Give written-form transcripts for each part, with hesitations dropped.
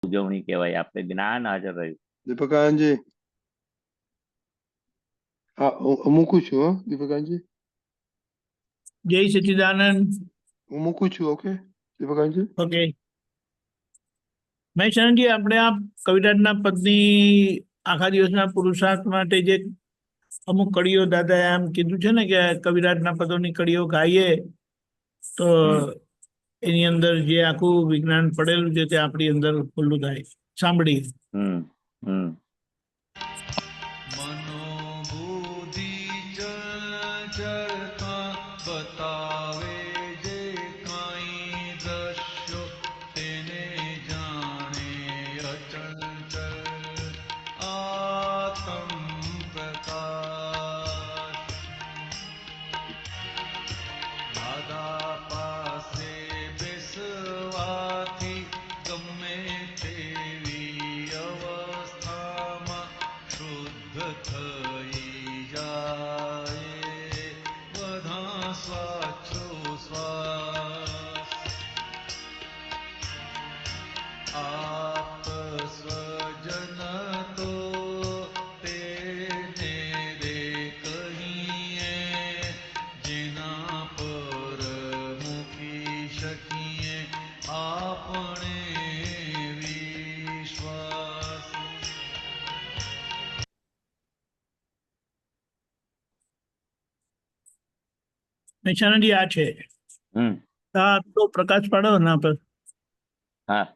ઉજવણી કહેવાય. આપણે જ્ઞાન હાજર રહ્યું. દીપકાનજી, હા હું મૂકું છું. હો દીપકાનજી, જય સચ્ચિદાનંદ. હું મૂકું છું. ઓકે દીપકાનજી. ઓકે મહેશાનજી, આપણે આ કવિરાજના પદની આખા દિવસના પુરુષાર્થ માટે જે અમુક કડીઓ દાદાએ આમ કીધું છે ને કે કવિરાજના પદોની કડીઓ ગાઈએ તો એની અંદર જે આખું વિજ્ઞાન પડેલું છે તે આપણી અંદર ખુલ્લું થાય. સાંભળી. મનોબુદ્ધિ ચંચળતા બતાવે જે કાંઈ દ્રશ્યો તેને જાણે અચંચળ આત્મ પ્રકાશ. દાદા પાસે બેસવાથી ગમે તેવી અવસ્થામાં શુદ્ધ થઈ જાય બધા શ્વાસોશ્વાસ. આપ સ્વજન તો તેને રે કહીએ જેના પર મૂકી શકીએ આપણે વિશ્વાસ. મહેશાનજી, આ છે આ તો પ્રકાશ પાડો ના પર. હા.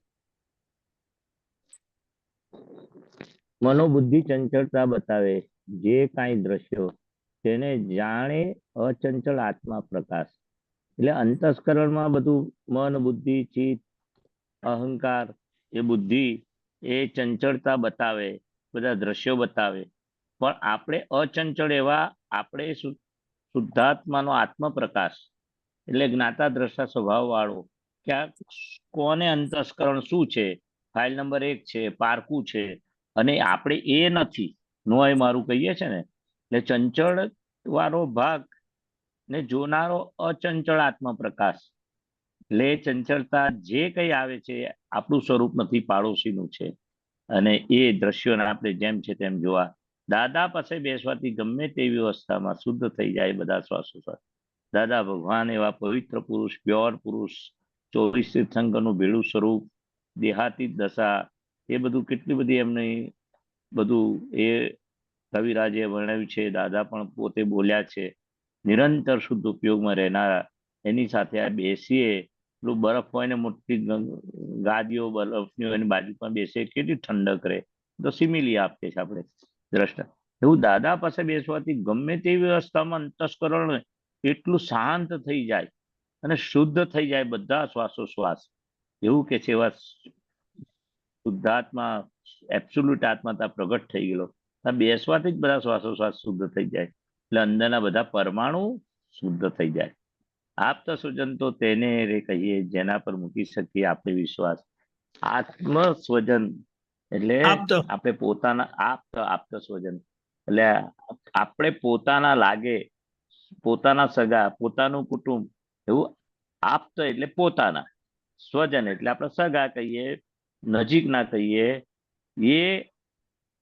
મનોબુદ્ધિ ચંચળતા બતાવે જે કાંઈ દ્રશ્યો તેને જાણે અચંચળ આત્મા પ્રકાશ. એટલે અંતસ્કરણમાં બધું મન, બુદ્ધિ, ચિત્ત, અહંકાર, એ બુદ્ધિ એ ચંચળતા બતાવે, બધા દ્રશ્યો બતાવે, પણ આપણે અચંચળ એવા આપણે શુદ્ધાત્માનો આત્મપ્રકાશ એટલે જ્ઞાતા દ્રષ્ટા સ્વભાવ વાળો કે આ કોને અંતસ્કરણ શું છે, ફાઇલ નંબર 1 છે, પારકું છે, અને આપણે એ નથી. નોય મારું કહીએ છે ને, એટલે ચંચળ વાળો ભાગ ને જોનારો અચંચળ આત્મા પ્રકાશ. એટલે ચંચળતા જે કઈ આવે છે આપણું સ્વરૂપ નથી, પાડોશીનું છે. અને એ દ્રશ્યોને આપણે જેમ છે તેમ જોવા. દાદા પાસે બેસવાથી ગમે તેવી અવસ્થામાં શુદ્ધ થઈ જાય બધા શ્વાસોશ્વાસ. દાદા ભગવાન એવા પવિત્ર પુરુષ, પ્યોર પુરુષ, 24 તીર્થંકરનું ભેળું સ્વરૂપ, દેહાતીત દશા, એ બધું કેટલી બધી એમની બધું એ કવિરાજે વર્ણવ્યું છે. દાદા પણ પોતે બોલ્યા છે. નિરંતર શુદ્ધ ઉપયોગમાં રહેનારા એની સાથે આ બેસીએ, પેલું બરફ હોય ને મોટી ગાદીઓ બરફની હોય, એની બાજુ પણ બેસે, કેટલી ઠંડક રહે. તો સિમિલી આપે છે આપણે દ્રષ્ટા. એવું દાદા પાસે બેસવાથી ગમે તેવી વ્યવસ્થામાં અંતસ્કરણ એટલું શાંત થઈ જાય અને શુદ્ધ થઈ જાય બધા શ્વાસોશ્વાસ. એવું કે છે એવા શુદ્ધાત્મા, એબ્સોલ્યુટ આત્મા પ્રગટ થઈ ગયેલો. બેસવાથી જ બધા શ્વાસોશ્વાસ શુદ્ધ થઈ જાય. એટલે અંદરના બધા પરમાણુ શુદ્ધ થઈ જાય. આપ્ત સ્વજન તો તેને રે કહીએ જેના પર મૂકી શકીએ આપણે વિશ્વાસ. આત્મ સ્વજન એટલે આપણે પોતાના આપ્ત સ્વજન એટલે આપણે પોતાના લાગે, પોતાના સગા, પોતાનું કુટુંબ. એવું આપ્ત એટલે પોતાના, સ્વજન એટલે આપણે સગા કહીએ, નજીક ના કહીએ. એ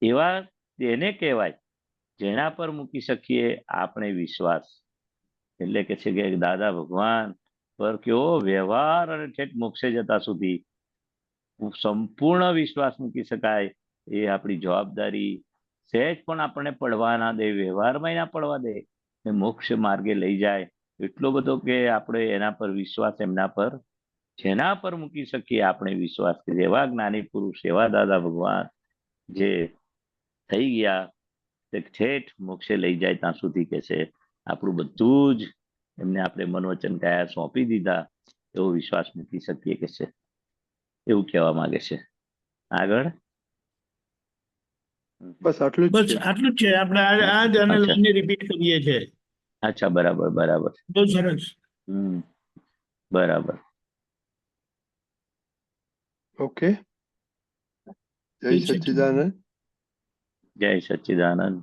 એવા તેને કહેવાય જેના પર મૂકી શકીએ આપણે વિશ્વાસ. એટલે કે છે કે દાદા ભગવાન પર કેવો વ્યવહાર અને ઠેઠ મોક્ષે જતા સુધી સંપૂર્ણ વિશ્વાસ મૂકી શકાય. એ આપણી જવાબદારી. સહેજ પણ આપણને પડવા ના દે, વ્યવહારમાં ના પડવા દે, મોક્ષ માર્ગે લઈ જાય. એટલો બધો કે આપણે એના પર વિશ્વાસ, એમના પર જેના પર મૂકી શકીએ આપણે વિશ્વાસ. એવા જ્ઞાની પુરુષ, એવા દાદા ભગવાન જે થઈ ગયા તે ઠેઠ મોક્ષે લઈ જાય ત્યાં સુધી કે છે આપણું બધું જ એમને આપણે મનોવચન કાયા સોંપી દીધા, એવો વિશ્વાસ મૂકી શકીએ કે છે. એવું કહેવા માંગે છે. આગળ બસ આટલું જ છે. આટલું જ છે. આપણે આ જ અને લાઈનને રિપીટ કરીએ છીએ. અચ્છા, બરાબર બરાબર. બહુ સરસ. બરાબર. ઓકે. જય સચ્ચિદાનંદ. જય સચ્ચિદાનંદ.